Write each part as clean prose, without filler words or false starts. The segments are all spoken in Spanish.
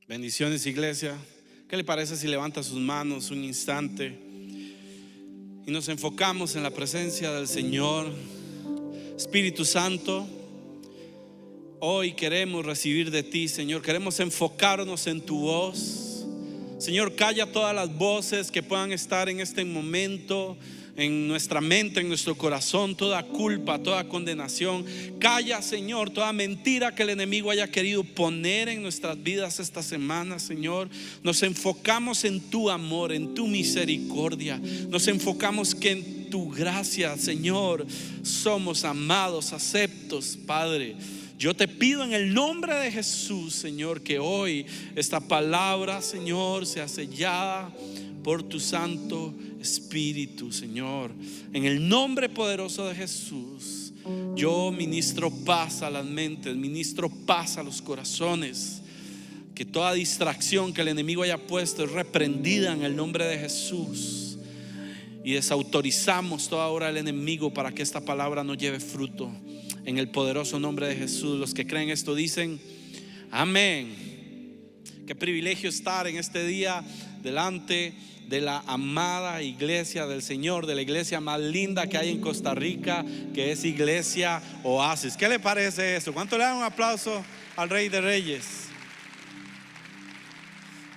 Bendiciones, iglesia. ¿Qué le parece si levanta sus manos un instante y nos enfocamos en la presencia del Señor? Espíritu Santo, hoy queremos recibir de ti, Señor. Queremos enfocarnos en tu voz. Señor, calla todas las voces que puedan estar en este momento en nuestra mente, en nuestro corazón, toda culpa, toda condenación. Calla, Señor, toda mentira que el enemigo haya querido poner en nuestras vidas esta semana, Señor. Nos enfocamos en tu amor, en tu misericordia. Nos enfocamos que en tu gracia, Señor, somos amados, aceptos, Padre. Yo te pido en el nombre de Jesús, Señor, que hoy esta palabra, Señor, sea sellada por tu Santo Espíritu, Señor. En el nombre poderoso de Jesús, yo ministro paz a las mentes, ministro paz a los corazones. Que toda distracción que el enemigo haya puesto es reprendida en el nombre de Jesús. Y desautorizamos toda hora al enemigo para que esta palabra no lleve fruto. En el poderoso nombre de Jesús. Los que creen esto dicen amén. Qué privilegio estar en este día delante de la amada iglesia del Señor, de la iglesia más linda que hay en Costa Rica, que es Iglesia Oasis. ¿Qué le parece eso? ¿Cuánto le dan un aplauso al Rey de Reyes?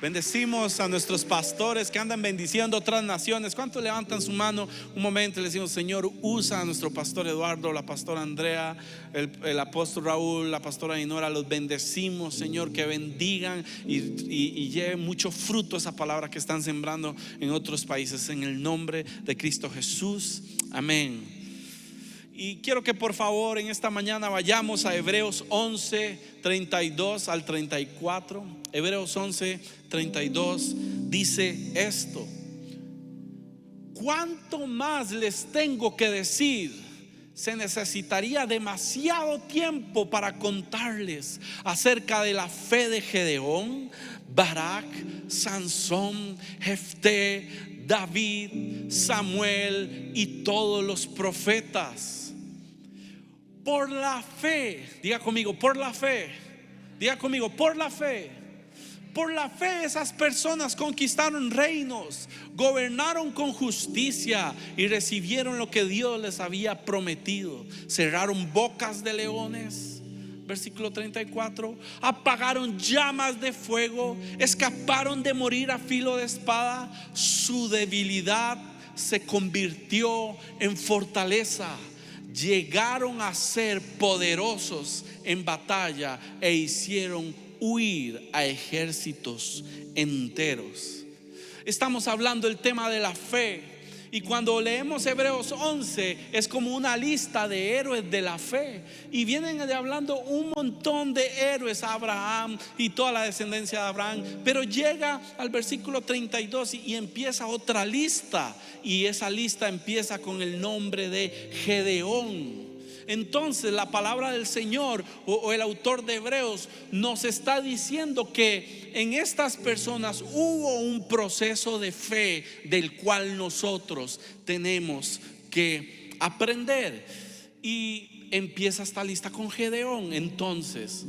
Bendecimos a nuestros pastores que andan bendiciendo otras naciones. ¿Cuántos levantan su mano un momento y le decimos: Señor, usa a nuestro pastor Eduardo, la pastora Andrea, el apóstol Raúl, la pastora Ainora? Los bendecimos, Señor, que bendigan y lleven mucho fruto esa palabra que están sembrando en otros países, en el nombre de Cristo Jesús, amén. Y quiero que por favor en esta mañana vayamos a Hebreos 11, 32 al 34. Hebreos 11, 32 dice esto: ¿cuánto más les tengo que decir? Se necesitaría demasiado tiempo para contarles acerca de la fe de Gedeón, Barak, Sansón, Jefté, David, Samuel y todos los profetas. Por la fe, diga conmigo, por la fe. Diga conmigo, por la fe. Por la fe esas personas conquistaron reinos, gobernaron con justicia y recibieron lo que Dios les había prometido. Cerraron bocas de leones, versículo 34. Apagaron llamas de fuego, escaparon de morir a filo de espada. Su debilidad se convirtió en fortaleza. Llegaron a ser poderosos en batalla e hicieron huir a ejércitos enteros. Estamos hablando del tema de la fe. Y cuando leemos Hebreos 11 es como una lista de héroes de la fe. Y vienen hablando un montón de héroes: Abraham y toda la descendencia de Abraham. Pero llega al versículo 32 y empieza otra lista. Y esa lista empieza con el nombre de Gedeón. Entonces la palabra del Señor o el autor de Hebreos nos está diciendo que en estas personas hubo un proceso de fe del cual nosotros tenemos que aprender. Y empieza esta lista con Gedeón. Entonces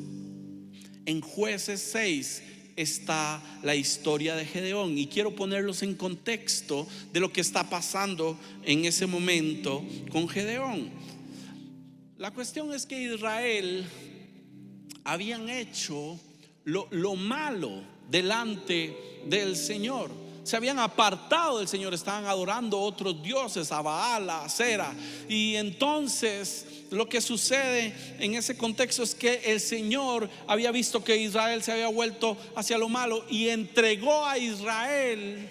en Jueces 6 está la historia de Gedeón y quiero ponerlos en contexto de lo que está pasando en ese momento con Gedeón. La cuestión es que Israel habían hecho lo malo delante del Señor. Se habían apartado del Señor, estaban adorando otros dioses, a Baal, a Acera. Y entonces lo que sucede en ese contexto es que el Señor había visto que Israel se había vuelto hacia lo malo y entregó a Israel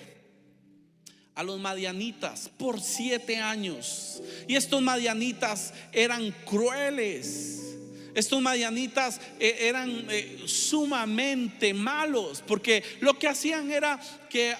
a los madianitas por 7 años. Y estos madianitas eran crueles. Estos madianitas eran sumamente malos, porque lo que hacían era que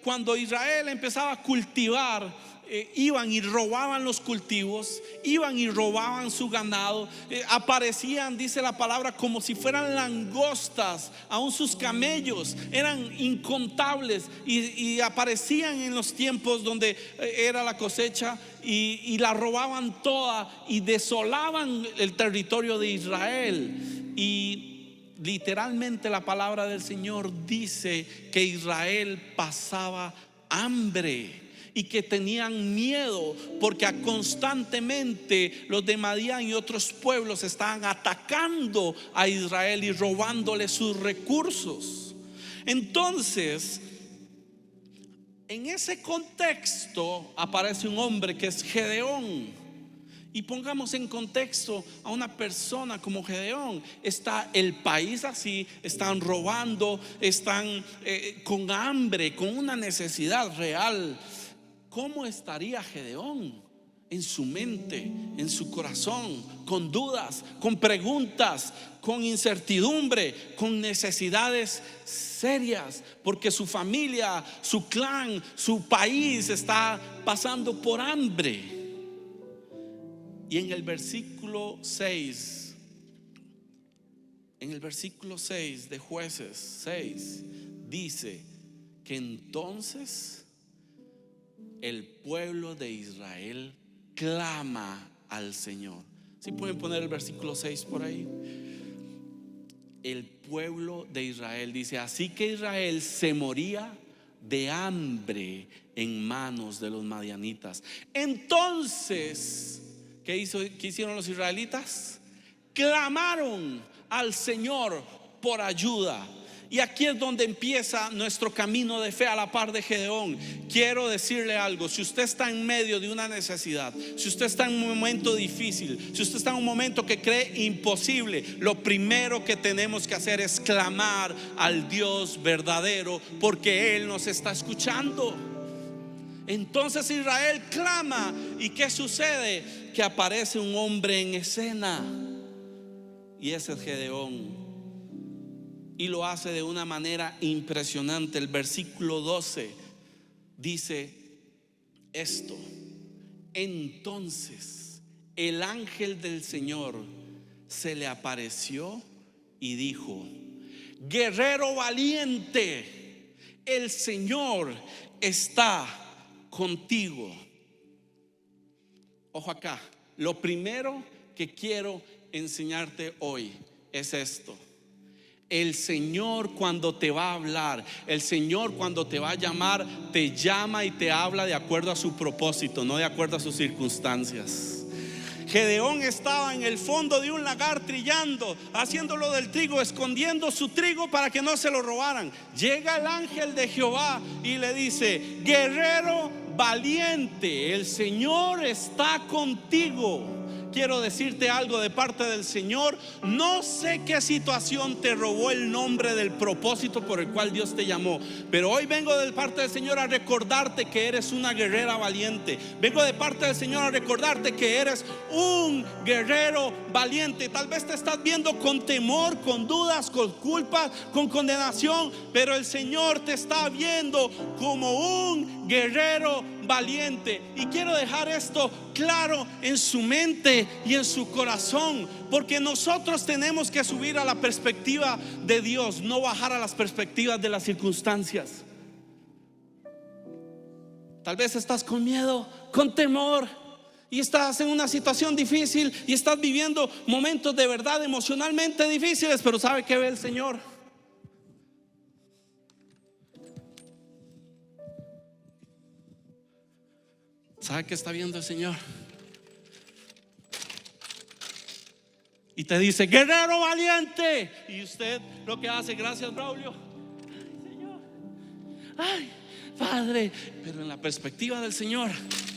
cuando Israel empezaba a cultivar, iban y robaban los cultivos, iban y robaban su ganado. Aparecían, dice la palabra, como si fueran langostas. Aún sus camellos eran incontables y aparecían en los tiempos donde era la cosecha y la robaban toda y desolaban el territorio de Israel. Y literalmente la palabra del Señor dice que Israel pasaba hambre y que tenían miedo porque constantemente los de Madián y otros pueblos estaban atacando a Israel y robándole sus recursos. Entonces, en ese contexto aparece un hombre que es Gedeón. Y pongamos en contexto a una persona como Gedeón. Está el país así, están robando, están con hambre, con una necesidad real. ¿Cómo estaría Gedeón en su mente, en su corazón? Con dudas, con preguntas, con incertidumbre, con necesidades serias, porque su familia, su clan, su país está pasando por hambre. Y en el versículo 6, de Jueces 6, dice que entonces el pueblo de Israel clama al Señor. ¿Sí pueden poner el versículo 6 por ahí? El pueblo de Israel dice: así que Israel se moría de hambre en manos de los madianitas. Entonces, ¿qué hicieron los israelitas? Clamaron al Señor por ayuda. Y aquí es donde empieza nuestro camino de fe a la par de Gedeón. Quiero decirle algo: si usted está en medio de una necesidad, si usted está en un momento difícil, si usted está en un momento que cree imposible, lo primero que tenemos que hacer es clamar al Dios verdadero, porque Él nos está escuchando. Entonces Israel clama, ¿y qué sucede? Que aparece un hombre en escena, y ese es Gedeón, y lo hace de una manera impresionante. El versículo 12 dice esto: entonces el ángel del Señor se le apareció y dijo: guerrero valiente, el Señor está contigo. Ojo acá, lo primero que quiero enseñarte hoy es esto: el Señor, cuando te va a hablar, el Señor, cuando te va a llamar, te llama y te habla de acuerdo a su propósito, no de acuerdo a sus circunstancias. Gedeón estaba en el fondo de un lagar trillando, haciéndolo del trigo, escondiendo su trigo para que no se lo robaran. Llega el ángel de Jehová y le dice: guerrero valiente, el Señor está contigo. Quiero decirte algo de parte del Señor. No sé qué situación te robó el nombre del propósito por el cual Dios te llamó, pero hoy vengo de parte del Señor a recordarte que eres una guerrera valiente. Vengo de parte del Señor a recordarte que eres un guerrero valiente. Tal vez te estás viendo con temor, con dudas, con culpa, con condenación, pero el Señor te está viendo como un guerrero valiente. Y quiero dejar esto claro en su mente y en su corazón, porque nosotros tenemos que subir a la perspectiva de Dios, no bajar a las perspectivas de las circunstancias. Tal vez estás con miedo, con temor, y estás en una situación difícil y estás viviendo momentos de verdad emocionalmente difíciles, pero ¿sabe qué ve el Señor? ¿Sabe qué está viendo el Señor? Y te dice: guerrero valiente. Y usted lo que hace: gracias, Braulio. Ay, Señor. Ay, Padre. Pero en la perspectiva del Señor,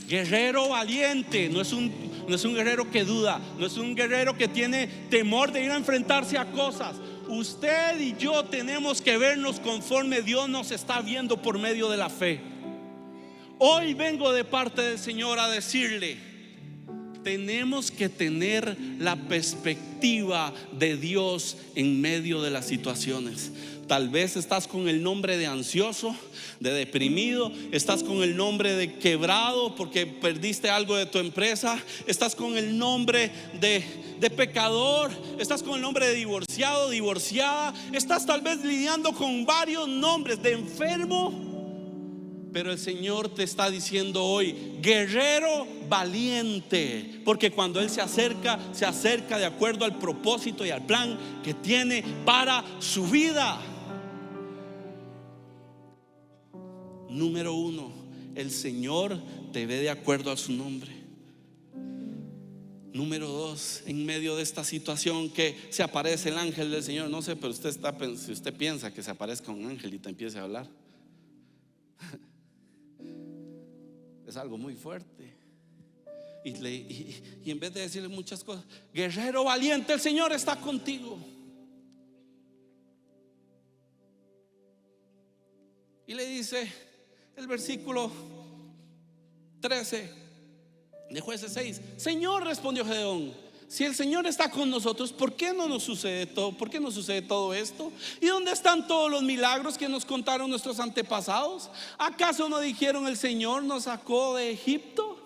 guerrero valiente no es un guerrero que duda, no es un guerrero que tiene temor de ir a enfrentarse a cosas. Usted y yo tenemos que vernos conforme Dios nos está viendo por medio de la fe. Hoy vengo de parte del Señor a decirle: tenemos que tener la perspectiva de Dios en medio de las situaciones. Tal vez estás con el nombre de ansioso, de deprimido, estás con el nombre de quebrado porque perdiste algo de tu empresa, estás con el nombre de pecador, estás con el nombre de divorciado, divorciada, estás tal vez lidiando con varios nombres de enfermo. Pero el Señor te está diciendo hoy: guerrero valiente, porque cuando Él se acerca de acuerdo al propósito y al plan que tiene para su vida. Número uno, el Señor te ve de acuerdo a su nombre. Número dos, en medio de esta situación que se aparece el ángel del Señor. No sé, pero si usted piensa que se aparezca un ángel y te empiece a hablar, es algo muy fuerte. Y en vez de decirle muchas cosas: guerrero valiente, el Señor está contigo. Y le dice el versículo 13 de Jueces 6: Señor, respondió Gedeón, si el Señor está con nosotros, ¿por qué nos sucede todo esto? ¿Y dónde están todos los milagros que nos contaron nuestros antepasados? ¿Acaso no dijeron: el Señor nos sacó de Egipto?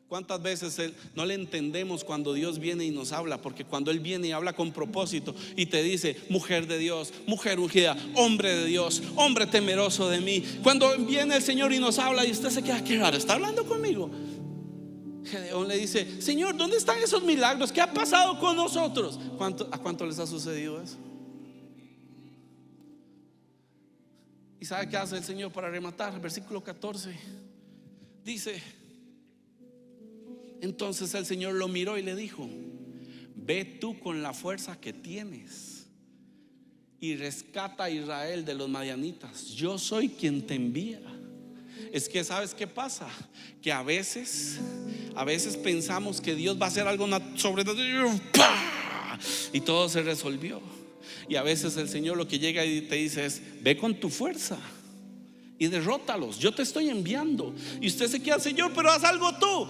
¿Cuántas veces no le entendemos cuando Dios viene y nos habla? Porque cuando Él viene y habla con propósito y te dice: mujer de Dios, mujer ungida, hombre de Dios, hombre temeroso de mí. Cuando viene el Señor y nos habla y usted se queda: qué raro, ¿está hablando conmigo? Gedeón le dice: Señor, ¿dónde están esos milagros? ¿Qué ha pasado con nosotros? ¿A cuánto les ha sucedido eso? ¿Y sabe qué hace el Señor para rematar? El versículo 14 dice: entonces el Señor lo miró y le dijo: ve tú con la fuerza que tienes y rescata a Israel de los madianitas. Yo soy quien te envía. Es que ¿sabes qué pasa? Que a veces pensamos que Dios va a hacer algo sobrenatural y todo se resolvió. Y a veces el Señor lo que llega y te dice es: ve con tu fuerza y derrótalos, yo te estoy enviando. Y usted se queda: Señor, pero haz algo tú.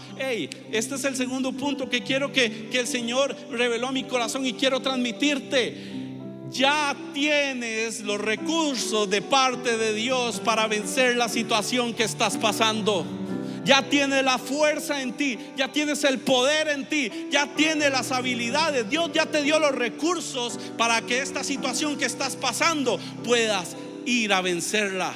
Este es el segundo punto que quiero que el Señor reveló a mi corazón y quiero transmitirte. Ya tienes los recursos de parte de Dios para vencer la situación que estás pasando. Ya tienes la fuerza en ti, ya tienes el poder en ti, ya tienes las habilidades. Dios ya te dio los recursos para que esta situación que estás pasando puedas ir a vencerla.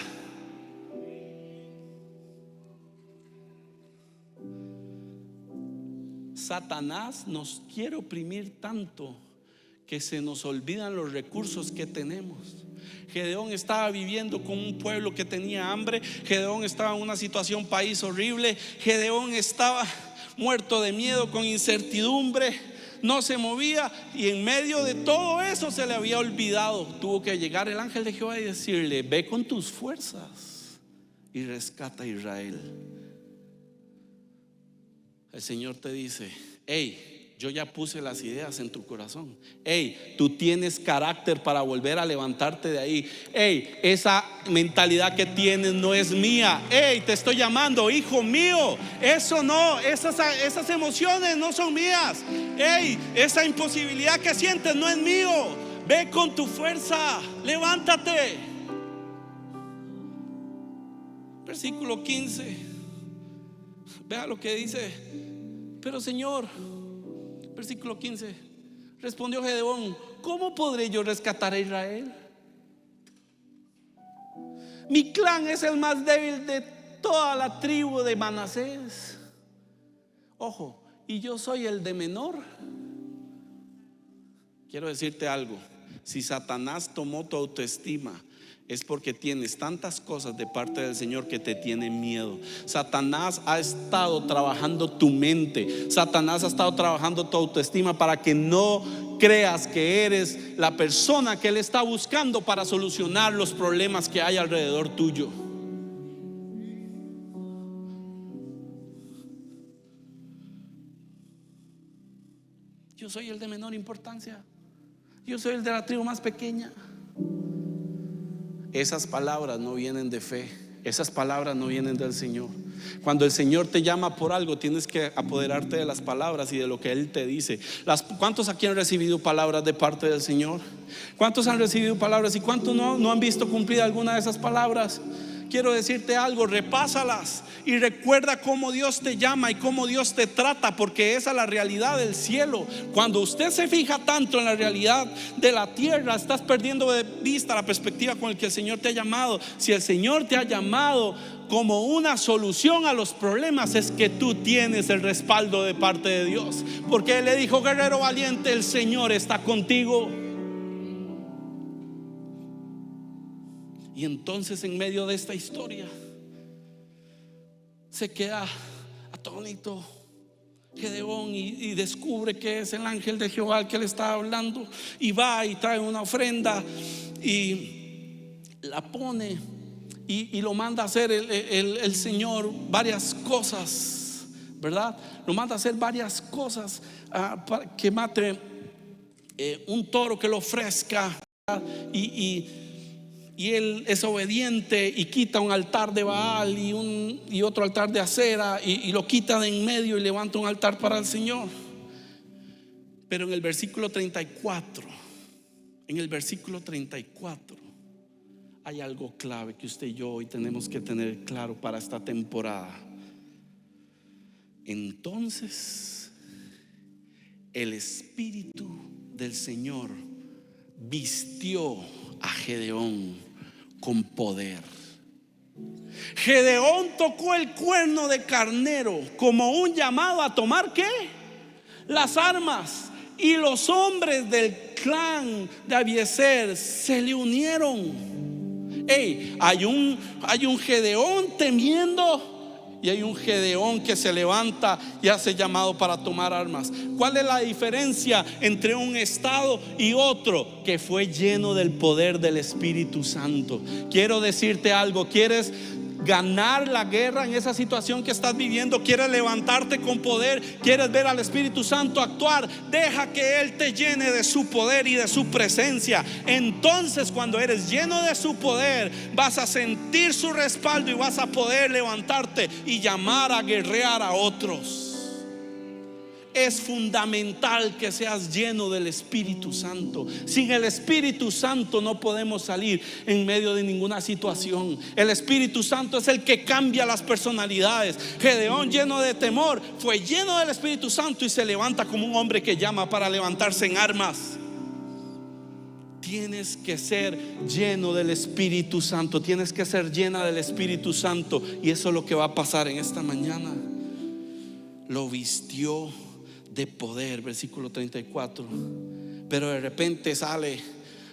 Satanás nos quiere oprimir tanto que se nos olvidan los recursos que tenemos. Gedeón estaba viviendo con un pueblo que tenía hambre. Gedeón estaba en una situación país horrible. Gedeón estaba muerto de miedo, con incertidumbre, no se movía, y en medio de todo eso se le había olvidado. Tuvo que llegar el ángel de Jehová y decirle: ve con tus fuerzas y rescata a Israel. El Señor te dice: yo ya puse las ideas en tu corazón. Tú tienes carácter para volver a levantarte de ahí. Esa mentalidad que tienes no es mía. Te estoy llamando, hijo mío. Eso no, esas emociones no son mías. Esa imposibilidad que sientes no es mío. Ve con tu fuerza, levántate. Versículo 15. Vea lo que dice: pero Señor, versículo 15, respondió Gedeón: ¿cómo podré yo rescatar a Israel? Mi clan es el más débil de toda la tribu de Manasés. Ojo, y yo soy el de menor. Quiero decirte algo: si Satanás tomó tu autoestima, es porque tienes tantas cosas de parte del Señor que te tienen miedo. Satanás ha estado trabajando tu mente. Satanás ha estado trabajando tu autoestima para que no creas que eres la persona que Él está buscando para solucionar los problemas que hay alrededor tuyo. Yo soy el de menor importancia. Yo soy el de la tribu más pequeña. Esas palabras no vienen de fe. Esas palabras no vienen del Señor. Cuando el Señor te llama por algo, tienes que apoderarte de las palabras y de lo que Él te dice. ¿Cuántos aquí han recibido palabras de parte del Señor? ¿Cuántos han recibido palabras y cuántos no han visto cumplida alguna de esas palabras? quiero decirte algo, repásalas y recuerda cómo Dios te llama y cómo Dios te trata, porque esa es la realidad del cielo. Cuando usted se fija tanto en la realidad de la tierra, estás perdiendo de vista la perspectiva con la que el Señor te ha llamado. Si el Señor te ha llamado como una solución a los problemas, es que tú tienes el respaldo de parte de Dios, porque Él le dijo: guerrero valiente, el Señor está contigo. Y entonces, en medio de esta historia, se queda atónito Gedeón y descubre que es el ángel de Jehová el que le está hablando, y va y trae una ofrenda y la pone y lo manda a hacer el Señor varias cosas, ¿verdad? Lo manda a hacer varias cosas, para que mate un toro, que lo ofrezca, y él es obediente y quita un altar de Baal y otro altar de acera, y lo quita de en medio y levanta un altar para el Señor. Pero en el versículo 34, hay algo clave que usted y yo hoy tenemos que tener claro para esta temporada. Entonces el Espíritu del Señor vistió a Gedeón con poder. Gedeón tocó el cuerno de carnero como un llamado a tomar ¿qué? Las armas. Y los hombres del clan de Abiezer se le unieron. Hay un Gedeón temiendo, y hay un Gedeón que se levanta y hace llamado para tomar armas. ¿Cuál es la diferencia entre un estado y otro? Que fue lleno del poder del Espíritu Santo. Quiero decirte algo: ¿quieres ganar la guerra en esa situación que estás viviendo? ¿Quieres levantarte con poder? ¿Quieres ver al Espíritu Santo actuar? Deja que Él te llene de su poder y de su presencia. Entonces, cuando eres lleno de su poder, vas a sentir su respaldo y vas a poder levantarte y llamar a guerrear a otros. Es fundamental que seas lleno del Espíritu Santo. Sin el Espíritu Santo no podemos salir en medio de ninguna situación. El Espíritu Santo es el que cambia las personalidades. Gedeón, lleno de temor, fue lleno del Espíritu Santo y se levanta como un hombre que llama para levantarse en armas. Tienes que ser lleno del Espíritu Santo. Tienes que ser llena del Espíritu Santo. Y eso es lo que va a pasar en esta mañana. Lo vistió de poder, versículo 34. Pero de repente sale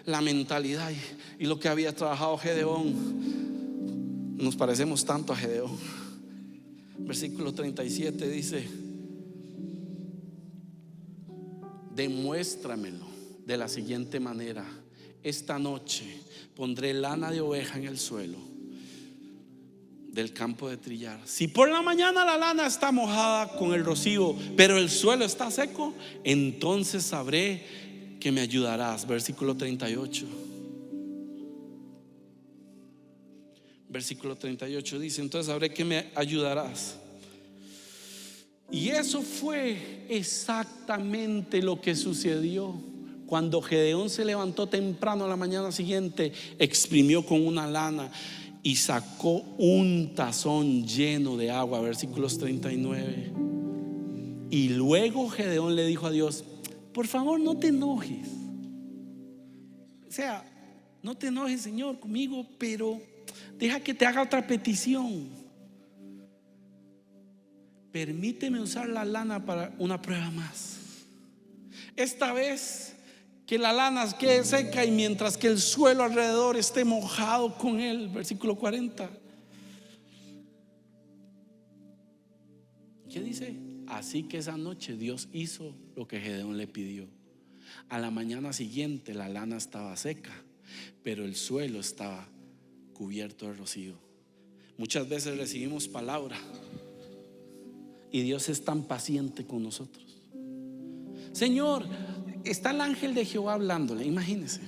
la mentalidad y lo que había trabajado Gedeón. Nos parecemos tanto a Gedeón. Versículo 37 dice: demuéstramelo de la siguiente manera: esta noche pondré lana de oveja en el suelo del campo de trillar. Si por la mañana la lana está mojada con el rocío, pero el suelo está seco, entonces sabré que me ayudarás. Versículo 38. Versículo 38 dice: entonces sabré que me ayudarás. Y eso fue exactamente lo que sucedió. Cuando Gedeón se levantó temprano a la mañana siguiente, exprimió con una lana y sacó un tazón lleno de agua. Versículos 39. Y luego Gedeón le dijo a Dios: por favor, no te enojes. O sea, no te enojes, Señor, conmigo, pero deja que te haga otra petición. Permíteme usar la lana para una prueba más. Esta vez que la lana quede seca y mientras que el suelo alrededor esté mojado con él. Versículo 40. ¿Qué dice? Así que esa noche Dios hizo lo que Gedeón le pidió. A la mañana siguiente la lana estaba seca, pero el suelo estaba cubierto de rocío. Muchas veces recibimos palabra y Dios es tan paciente con nosotros. Señor, está el ángel de Jehová hablándole. Imagínese.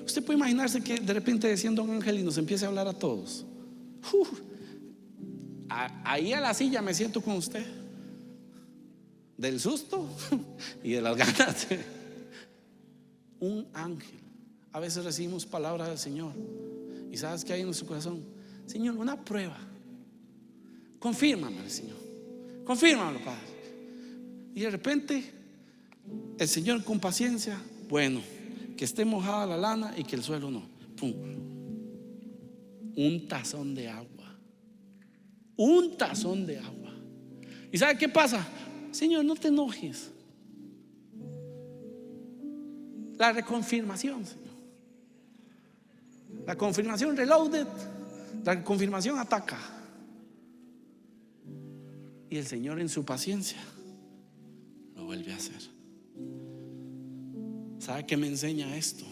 Usted puede imaginarse que de repente descienda un ángel y nos empiece a hablar a todos. Ahí a la silla me siento con usted, del susto y de las ganas. Un ángel. A veces recibimos palabras del Señor y ¿sabes qué hay en nuestro corazón? Señor, una prueba. Confírmame, Señor. Confírmalo, Padre. Y de repente el Señor con paciencia, bueno, que esté mojada la lana y que el suelo no. Pum. Un tazón de agua. Un tazón de agua. ¿Y sabe qué pasa? Señor, no te enojes. La reconfirmación, Señor. La confirmación reloaded. La confirmación ataca. Y el Señor en su paciencia lo vuelve a hacer. ¿Sabe qué me enseña esto?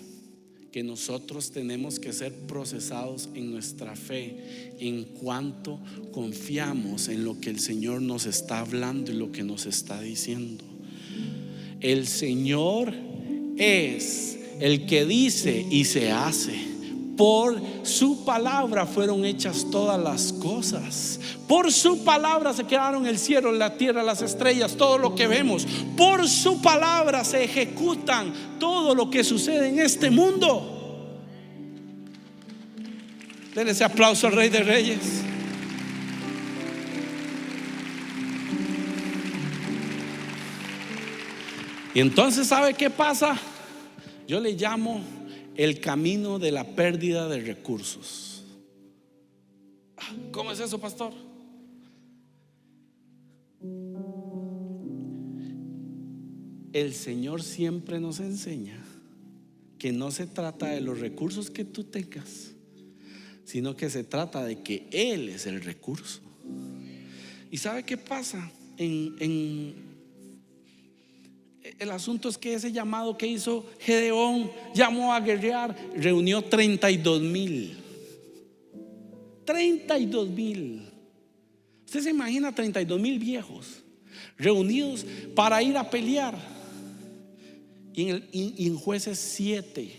Que nosotros tenemos que ser procesados en nuestra fe en cuanto confiamos en lo que el Señor nos está hablando y lo que nos está diciendo. El Señor es el que dice y se hace. Por su palabra fueron hechas todas las cosas. Por su palabra se crearon el cielo, la tierra, las estrellas, todo lo que vemos. Por su palabra se ejecutan todo lo que sucede en este mundo. Denle ese aplauso al Rey de Reyes. Y entonces, ¿sabe qué pasa? Yo le llamo el camino de la pérdida de recursos. ¿Cómo es eso, pastor? El Señor siempre nos enseña que no se trata de los recursos que tú tengas, sino que se trata de que Él es el recurso. ¿Y sabe qué pasa? El asunto es que ese llamado que hizo Gedeón, llamó a guerrear, reunió 32,000. 32,000. Usted se imagina 32,000 reunidos para ir a pelear. Y en Jueces 7,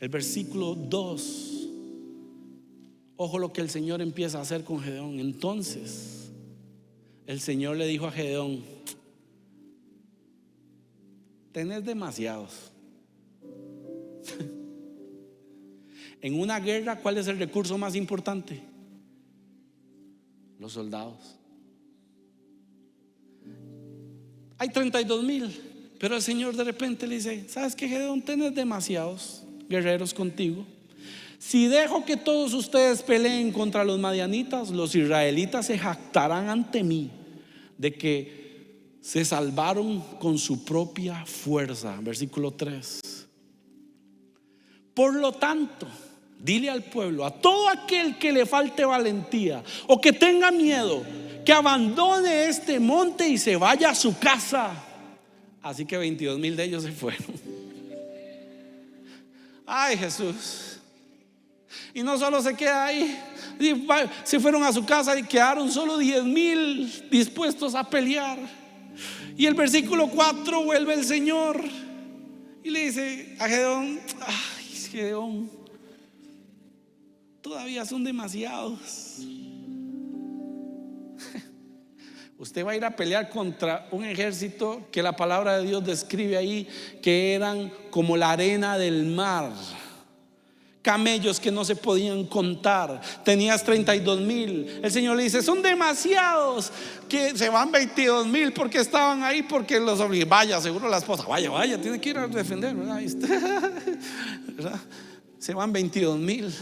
el versículo 2, ojo lo que el Señor empieza a hacer con Gedeón. Entonces el Señor le dijo a Gedeón: tenés demasiados. En una guerra, ¿cuál es el recurso más importante? Los soldados. Hay 32,000, pero el Señor de repente le dice: ¿sabes qué, Gedeón? Tenés demasiados guerreros contigo. Si dejo que todos ustedes peleen contra los madianitas, los israelitas se jactarán ante mí de que se salvaron con su propia fuerza. Versículo 3. Por lo tanto, dile al pueblo, a todo aquel que le falte valentía o que tenga miedo, que abandone este monte y se vaya a su casa. Así que 22,000 de ellos se fueron. Ay, Jesús. Y no solo se queda ahí, se fueron a su casa y quedaron solo 10,000 dispuestos a pelear. Y el versículo 4 vuelve el Señor y le dice a Gedeón: ay, Gedeón, todavía son demasiados. Usted va a ir a pelear contra un ejército que la palabra de Dios describe ahí que eran como la arena del mar, camellos que no se podían contar. Tenías 32,000. El Señor le dice: son demasiados, que se van 22,000 porque estaban ahí, porque los obligaron. Vaya, seguro la esposa, vaya, tiene que ir a defender, ¿verdad? ¿Verdad? Se van 22,000.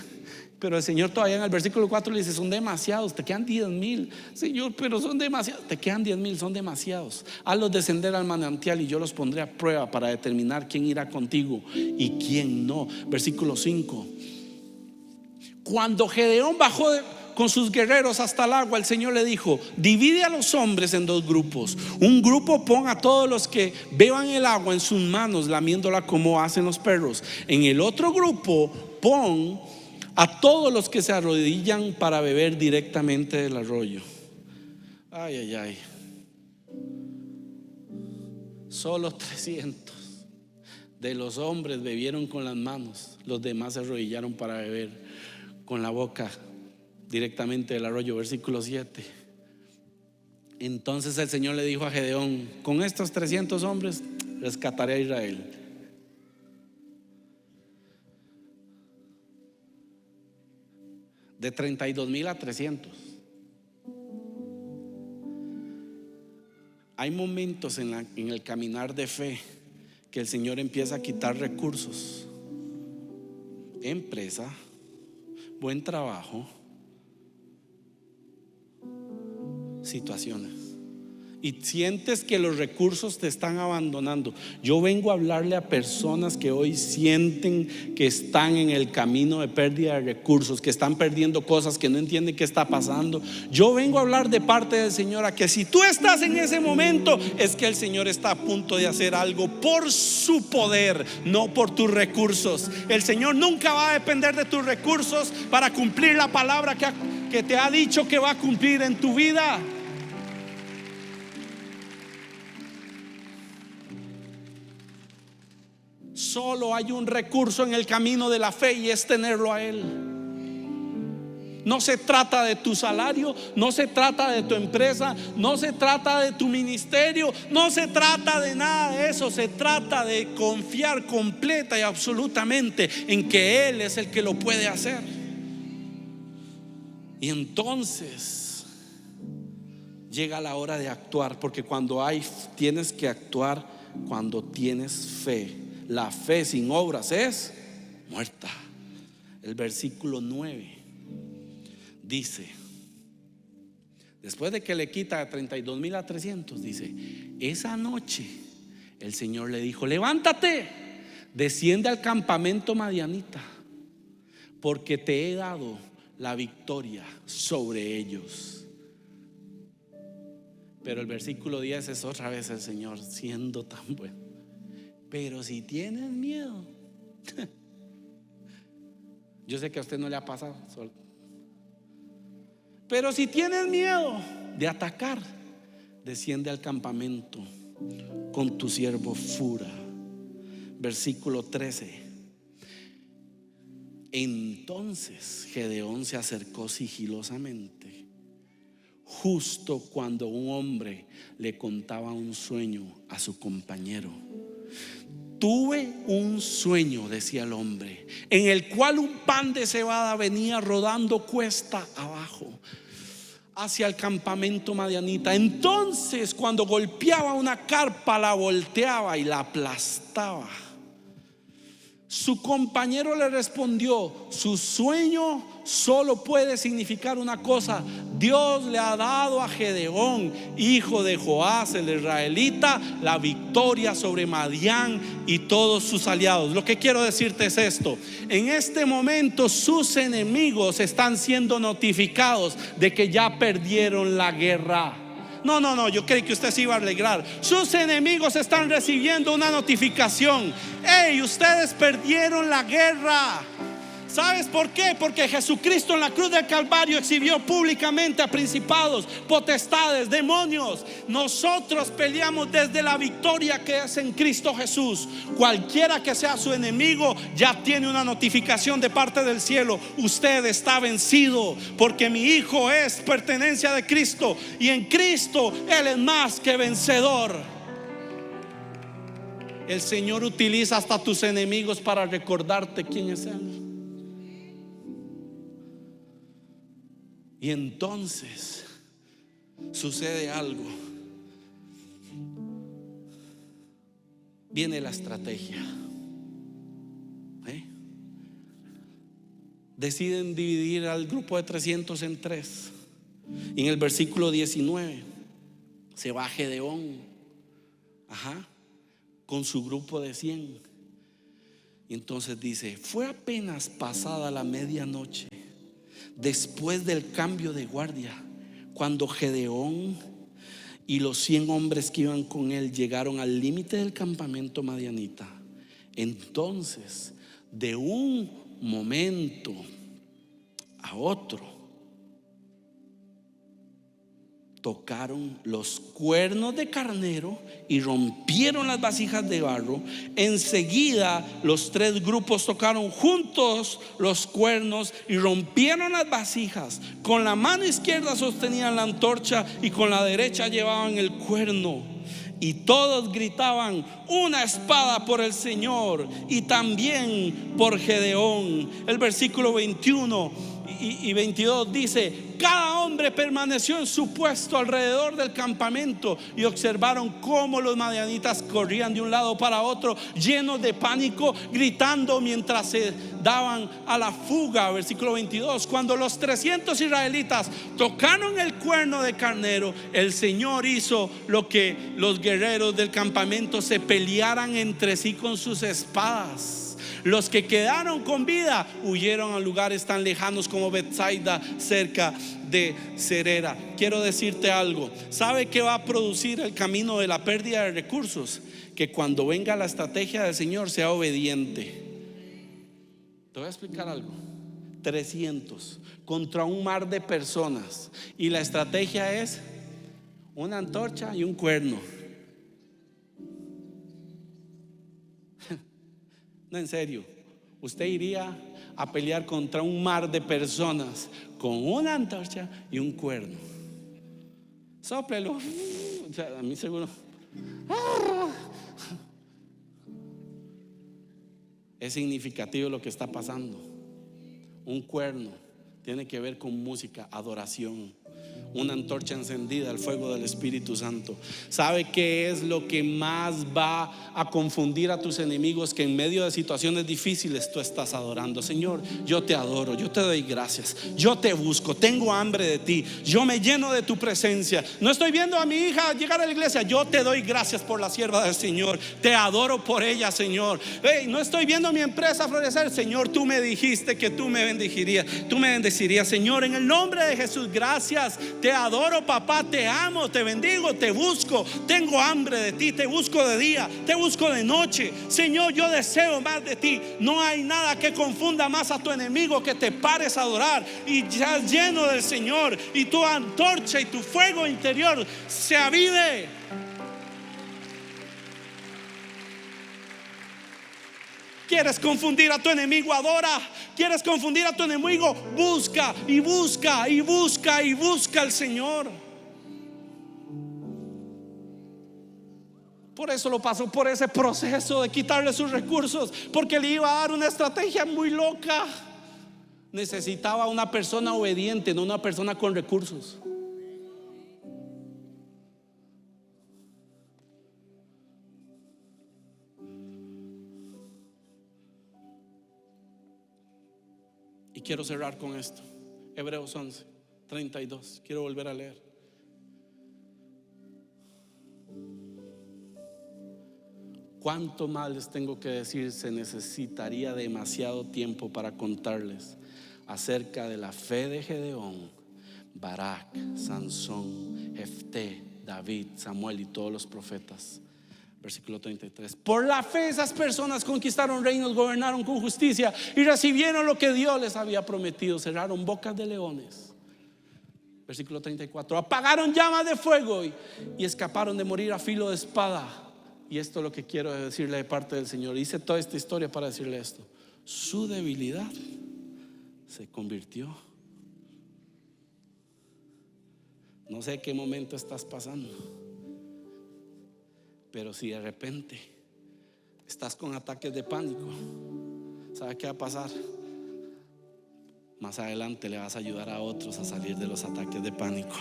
Pero el Señor todavía en el versículo 4 le dice: son demasiados, te quedan 10,000. Señor, pero son demasiados. Te quedan 10,000, son demasiados. Hazlos descender al manantial y yo los pondré a prueba para determinar quién irá contigo y quién no. Versículo 5. Cuando Gedeón bajó con sus guerreros hasta el agua, el Señor le dijo: divide a los hombres en 2 grupos. Un grupo pon a todos los que beban el agua en sus manos, lamiéndola como hacen los perros. En el otro grupo pon a todos los que se arrodillan para beber directamente del arroyo. Ay. Solo 300 de los hombres bebieron con las manos. Los demás se arrodillaron para beber con la boca directamente del arroyo. Versículo 7. Entonces el Señor le dijo a Gedeón: con estos 300 hombres rescataré a Israel. de 32,000 a 300. Hay momentos en el caminar de fe que el Señor empieza a quitar recursos, empresa, buen trabajo, situaciones, y sientes que los recursos te están abandonando. Yo vengo a hablarle a personas que hoy sienten que están en el camino de pérdida de recursos, que están perdiendo cosas, que no entienden qué está pasando. Yo vengo a hablar de parte del Señor a que si tú estás en ese momento, es que el Señor está a punto de hacer algo por su poder, no por tus recursos. El Señor nunca va a depender de tus recursos para cumplir la palabra que te ha dicho que va a cumplir en tu vida. Solo hay un recurso en el camino de la fe, y es tenerlo a Él. No se trata de tu salario, no se trata de tu empresa, no se trata de tu ministerio, no se trata de nada de eso. Se trata de confiar completa y absolutamente en que Él es el que lo puede hacer. Y entonces llega la hora de actuar, porque tienes que actuar cuando tienes fe. La fe sin obras es muerta. El versículo 9 dice, después de que le quita de 32,000 a 300, dice: esa noche el Señor le dijo: levántate, desciende al campamento madianita, porque te he dado la victoria sobre ellos. Pero el versículo 10 es otra vez el Señor siendo tan bueno. Pero si tienes miedo, yo sé que a usted no le ha pasado, pero si tienes miedo de atacar, desciende al campamento con tu siervo Fura. Versículo 13. Entonces Gedeón se acercó sigilosamente, justo cuando un hombre le contaba un sueño a su compañero. Tuve un sueño, decía el hombre, en el cual un pan de cebada venía rodando cuesta abajo hacia el campamento madianita. Entonces, cuando golpeaba una carpa, la volteaba y la aplastaba. Su compañero le respondió: su sueño solo puede significar una cosa: Dios le ha dado a Gedeón, hijo de Joás el israelita, la victoria sobre Madián y todos sus aliados. Lo que quiero decirte es esto: en este momento sus enemigos están siendo notificados de que ya perdieron la guerra. No, yo creí que usted se iba a alegrar. Sus enemigos están recibiendo una notificación: hey, ustedes perdieron la guerra. ¿Sabes por qué? Porque Jesucristo en la cruz del Calvario exhibió públicamente a principados, potestades, demonios. Nosotros peleamos desde la victoria que es en Cristo Jesús. Cualquiera que sea su enemigo ya tiene una notificación de parte del cielo: usted está vencido, porque mi hijo es pertenencia de Cristo, y en Cristo Él es más que vencedor. El Señor utiliza hasta tus enemigos para recordarte quién es Él. Y entonces sucede algo. Viene la estrategia. Deciden dividir al grupo de 300 en tres. Y en el versículo 19 se va Gedeón, con su grupo de 100. Y entonces dice: fue apenas pasada la medianoche, después del cambio de guardia, cuando Gedeón y los 100 hombres que iban con él llegaron al límite del campamento madianita. Entonces, de un momento a otro, tocaron los cuernos de carnero y rompieron las vasijas de barro. Enseguida los tres grupos tocaron juntos los cuernos y rompieron las vasijas. Con la mano izquierda sostenían la antorcha y con la derecha llevaban el cuerno. Y todos gritaban: una espada por el Señor y también por Gedeón. El versículo 21: y 22 dice: cada hombre permaneció en su puesto alrededor del campamento y observaron cómo los madianitas corrían de un lado para otro, llenos de pánico, gritando mientras se daban a la fuga. Versículo 22: cuando los 300 israelitas tocaron el cuerno de carnero, el Señor hizo lo que los guerreros del campamento se pelearan entre sí con sus espadas. Los que quedaron con vida huyeron a lugares tan lejanos como Betsaida, cerca de Cerera. Quiero decirte algo: ¿sabe qué va a producir el camino de la pérdida de recursos? Que cuando venga la estrategia del Señor, sea obediente. Te voy a explicar algo. 300 contra un mar de personas, y la estrategia es una antorcha y un cuerno. No, en serio, usted iría a pelear contra un mar de personas con una antorcha y un cuerno. Sóplelo. O sea, a mí seguro. Es significativo lo que está pasando. Un cuerno tiene que ver con música, adoración. Una antorcha encendida, el fuego del Espíritu Santo. ¿Sabe qué es lo que más va a confundir a tus enemigos? Que en medio de situaciones difíciles tú estás adorando. Señor, yo te adoro, yo te doy gracias, yo te busco, tengo hambre de ti, yo me lleno de tu presencia. No estoy viendo a mi hija llegar a la iglesia, yo te doy gracias por la sierva del Señor, te adoro por ella, Señor. No estoy viendo a mi empresa florecer, Señor, tú me dijiste que tú me bendecirías, Señor, en el nombre de Jesús, gracias. Te adoro, papá, te amo, te bendigo, te busco, tengo hambre de ti, te busco de día, te busco de noche. Señor, yo deseo más de ti. No hay nada que confunda más a tu enemigo que te pares a adorar y ya lleno del Señor, y tu antorcha y tu fuego interior se avive. ¿Quieres confundir a tu enemigo? Adora. ¿Quieres confundir a tu enemigo? Busca y busca y busca y busca al Señor. Por eso lo pasó por ese proceso de quitarle sus recursos, porque le iba a dar una estrategia muy loca. Necesitaba una persona obediente, no una persona con recursos. Y quiero cerrar con esto. Hebreos 11:32. Quiero volver a leer. ¿Cuánto más les tengo que decir? Se necesitaría demasiado tiempo para contarles acerca de la fe de Gedeón, Barak, Sansón, Jefté, David, Samuel y todos los profetas. Versículo 33: por la fe esas personas conquistaron reinos, gobernaron con justicia y recibieron lo que Dios les había prometido. Cerraron bocas de leones. Versículo 34: apagaron llamas de fuego y escaparon de morir a filo de espada. Y esto es lo que quiero decirle de parte del Señor. Hice toda esta historia para decirle esto: su debilidad se convirtió. No sé qué momento estás pasando, pero si de repente estás con ataques de pánico, ¿sabe qué va a pasar? Más adelante le vas a ayudar a otros a salir de los ataques de pánico.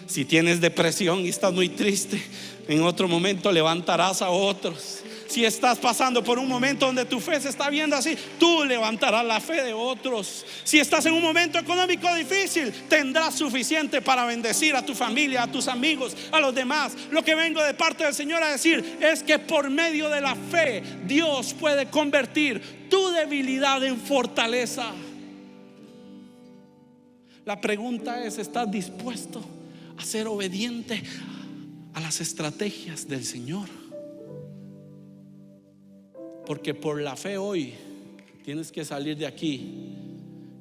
Si tienes depresión y estás muy triste, en otro momento levantarás a otros. Si estás pasando por un momento donde tu fe se está viendo así, tú levantarás la fe de otros. Si estás en un momento económico difícil, tendrás suficiente para bendecir a tu familia, a tus amigos, a los demás. Lo que vengo de parte del Señor a decir es que por medio de la fe Dios puede convertir tu debilidad en fortaleza. La pregunta es: ¿estás dispuesto a ser obediente a las estrategias del Señor? Porque por la fe hoy tienes que salir de aquí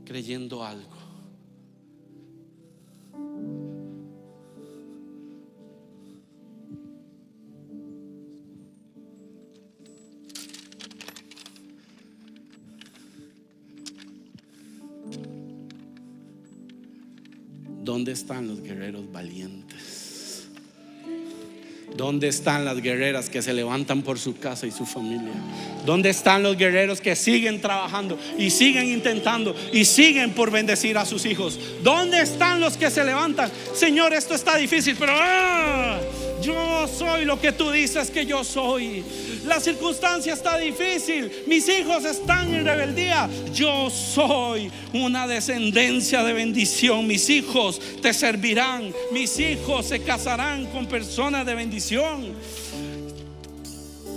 creyendo algo. ¿Dónde están los guerreros valientes? ¿Dónde están las guerreras que se levantan por su casa y su familia? ¿Dónde están los guerreros que siguen trabajando y siguen intentando y siguen por bendecir a sus hijos? ¿Dónde están los que se levantan? Señor, esto está difícil, pero yo soy lo que tú dices que yo soy. La circunstancia está difícil, mis hijos están en rebeldía. Yo soy una descendencia de bendición. Mis hijos te servirán, mis hijos se casarán con personas de bendición.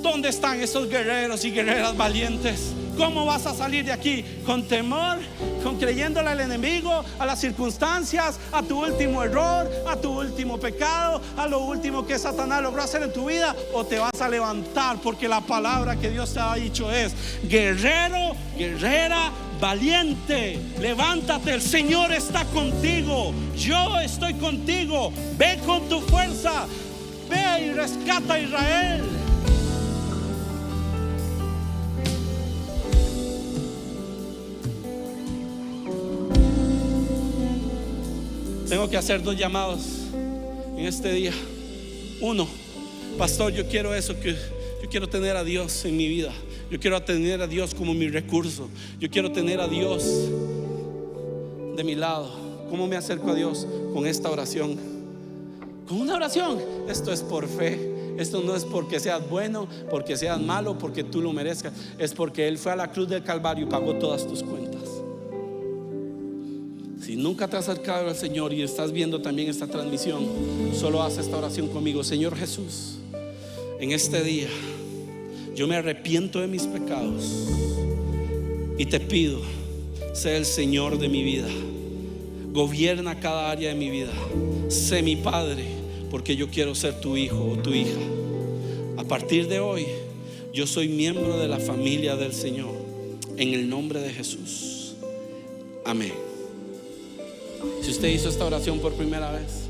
¿Dónde están esos guerreros y guerreras valientes? ¿Cómo vas a salir de aquí? ¿Con temor? ¿Con creyéndole al enemigo? ¿A las circunstancias? ¿A tu último error? ¿A tu último pecado? ¿A lo último que Satanás logró hacer en tu vida? ¿O te vas a levantar? Porque la palabra que Dios te ha dicho es: guerrero, guerrera, valiente, levántate, el Señor está contigo. Yo estoy contigo. Ve con tu fuerza, ve y rescata a Israel. Tengo que hacer 2 llamados en este día. Uno, pastor, yo quiero eso, que yo quiero tener a Dios en mi vida. Yo quiero tener a Dios como mi recurso. Yo quiero tener a Dios de mi lado. ¿Cómo me acerco a Dios? Con esta oración. Con una oración. Esto es por fe. Esto no es porque seas bueno, porque seas malo, porque tú lo merezcas. Es porque Él fue a la cruz del Calvario y pagó todas tus cuentas. Si nunca te has acercado al Señor y estás viendo también esta transmisión, solo haz esta oración conmigo. Señor Jesús, en este día yo me arrepiento de mis pecados y te pido, sé el Señor de mi vida. Gobierna cada área de mi vida. Sé mi Padre, porque yo quiero ser tu hijo o tu hija. A partir de hoy yo soy miembro de la familia del Señor. En el nombre de Jesús. Amén. Si usted hizo esta oración por primera vez,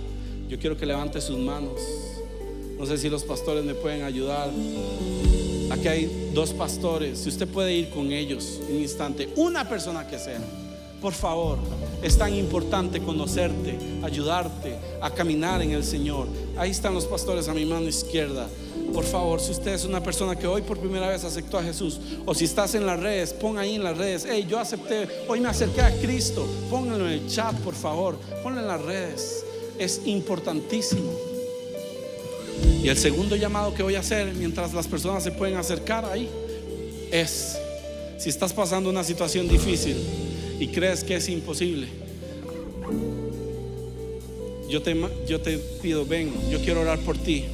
yo quiero que levante sus manos. No sé si los pastores me pueden ayudar. Aquí hay 2 pastores. Si usted puede ir con ellos un instante, una persona que sea, por favor. Es tan importante conocerte, ayudarte a caminar en el Señor. Ahí están los pastores a mi mano izquierda. Por favor, si usted es una persona que hoy por primera vez aceptó a Jesús, o si estás en las redes, pon ahí en las redes: hey, yo acepté, hoy me acerqué a Cristo. Pónganlo en el chat, por favor. Ponlo en las redes. Es importantísimo. Y el segundo llamado que voy a hacer, mientras las personas se pueden acercar ahí, es: si estás pasando una situación difícil y crees que es imposible, yo te pido, ven, yo quiero orar por ti.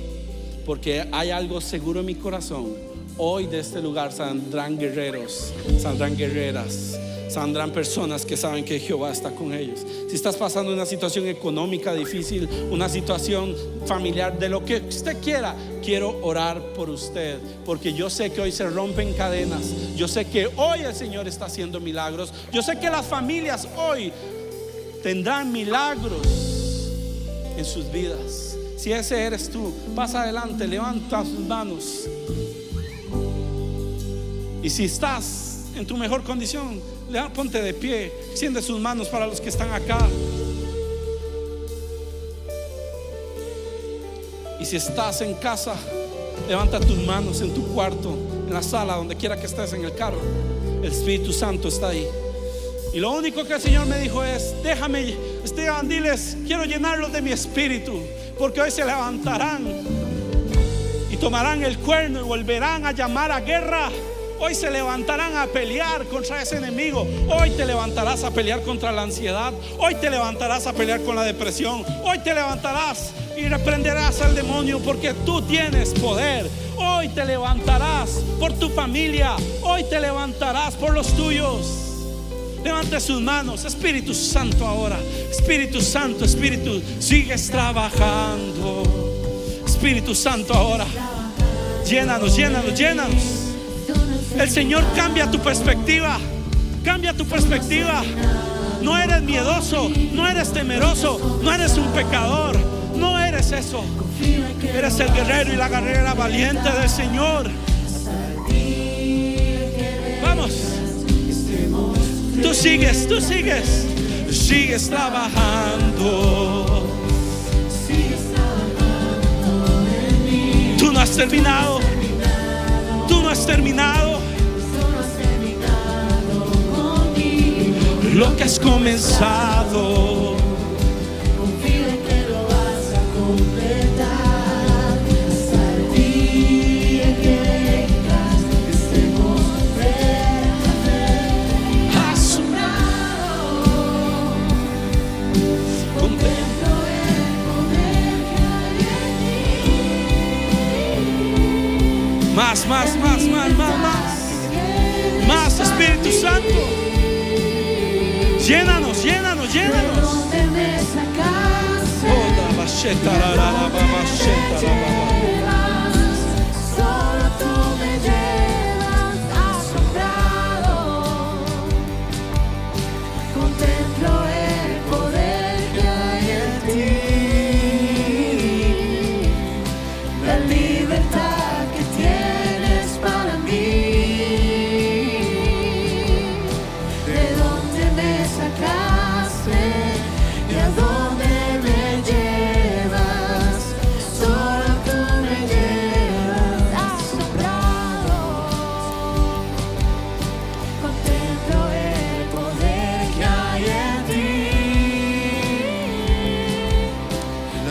Porque hay algo seguro en mi corazón. Hoy de este lugar saldrán guerreros, saldrán guerreras, saldrán personas que saben que Jehová está con ellos. Si estás pasando una situación económica difícil, una situación familiar, de lo que usted quiera, quiero orar por usted. Porque yo sé que hoy se rompen cadenas. Yo sé que hoy el Señor está haciendo milagros. Yo sé que las familias hoy tendrán milagros en sus vidas. Si ese eres tú, pasa adelante, levanta tus manos. Y si estás en tu mejor condición, ponte de pie, extiende sus manos para los que están acá. Y si estás en casa, levanta tus manos en tu cuarto, en la sala, donde quiera que estés, en el carro. El Espíritu Santo está ahí. Y lo único que el Señor me dijo es: déjame, Esteban, diles, quiero llenarlos de mi espíritu. Porque hoy se levantarán y tomarán el cuerno y volverán a llamar a guerra. Hoy se levantarán a pelear contra ese enemigo. Hoy te levantarás a pelear contra la ansiedad. Hoy te levantarás a pelear con la depresión. Hoy te levantarás y reprenderás al demonio, porque tú tienes poder. Hoy te levantarás por tu familia. Hoy te levantarás por los tuyos. Levante sus manos. Espíritu Santo, ahora, Espíritu Santo, Espíritu, sigues trabajando. Espíritu Santo, ahora, llénanos, llénanos, llénanos. El Señor cambia tu perspectiva. Cambia tu perspectiva. No eres miedoso, no eres temeroso, no eres un pecador. No eres eso. Eres el guerrero y la guerrera valiente del Señor. Vamos. Tú sigues trabajando. has terminado. Tú no has terminado. Lo que has comenzado, confío en que lo vas a completar. Hasta el día que vengas, estemos frente a frente. Asombrado, contemplo el poder que hay en ti. más, Espíritu Santo. Llénanos. ¿De dónde me sacaste? Solo tú me llevas asombrado. Contemplo el poder que hay en ti, la libertad que tienes para mí. ¿De dónde me sacaste y a dónde me llevas? Solo tú me llevas asombrado. Contemplo el poder que hay en ti,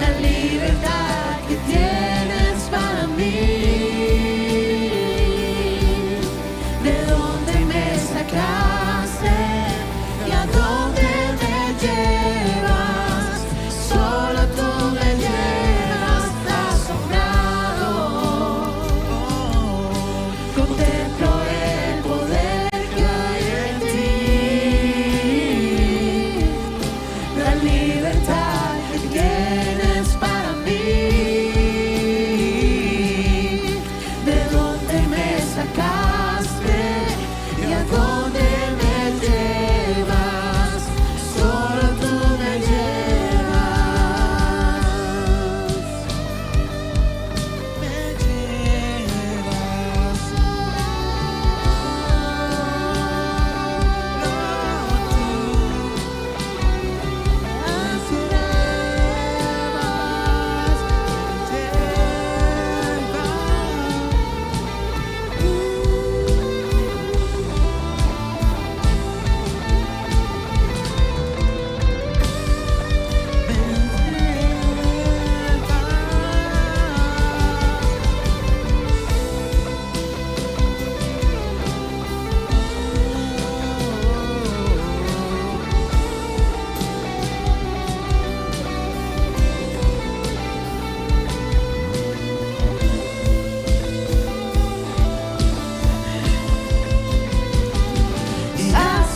la libertad que tienes para mí. ¿De dónde me sacaste y a dónde me llevas? Solo tú me llevas asombrado. Contemplo el poder que hay en ti, la libertad que tienes para mí. ¿De dónde me sacaste y a dónde me llevas? Solo tú me llevas.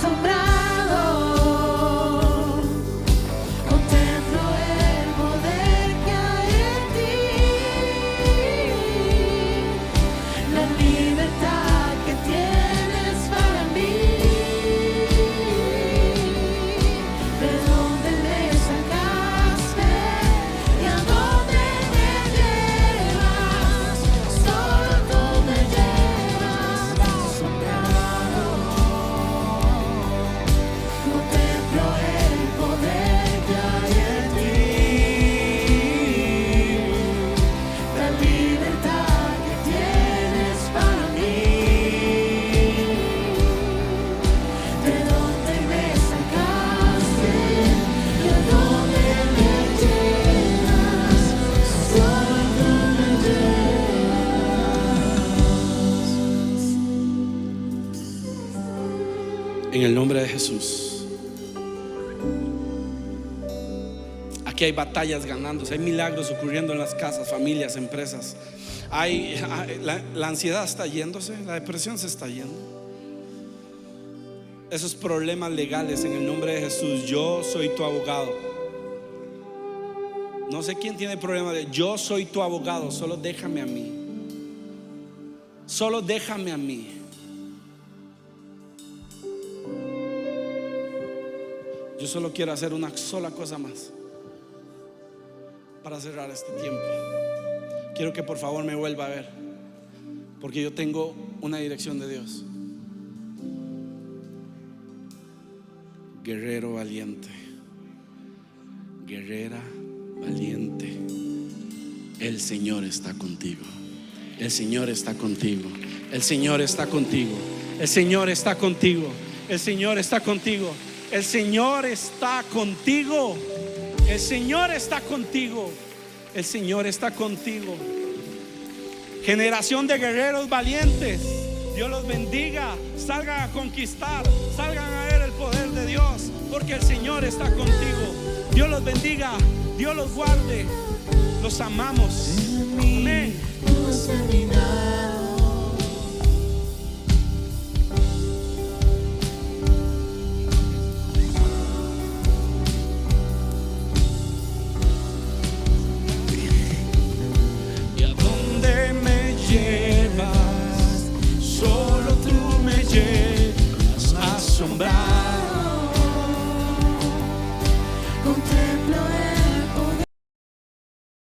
Asombrado, contemplo el poder que hay en ti, la libertad que tienes para mí. ¿De dónde me sacaste y a dónde me llevas? Solo tú me llevas asombrado. Contemplo el poder que hay en ti, la libertad que tienes para mí. ¿De dónde me sacaste y a dónde me llevas? Solo tú me llevas. En el nombre de Jesús. Aquí hay batallas ganándose, hay milagros ocurriendo en las casas, familias, empresas. La ansiedad está yéndose, la depresión se está yendo. Esos problemas legales, en el nombre de Jesús, yo soy tu abogado. No sé quién tiene problema yo soy tu abogado, solo déjame a mí. Solo déjame a mí. Yo solo quiero hacer una sola cosa más para cerrar este tiempo. Quiero que por favor me vuelva a ver, porque yo tengo una dirección de Dios. Guerrero valiente, guerrera valiente, el Señor está contigo. El Señor está contigo. El Señor está contigo. El Señor está contigo. El Señor está contigo. El Señor está contigo. El Señor está contigo. El Señor está contigo. Generación de guerreros valientes, Dios los bendiga. Salgan a conquistar, salgan a ver el poder de Dios, porque el Señor está contigo. Dios los bendiga, Dios los guarde. Los amamos. Amén. No sé ni nada.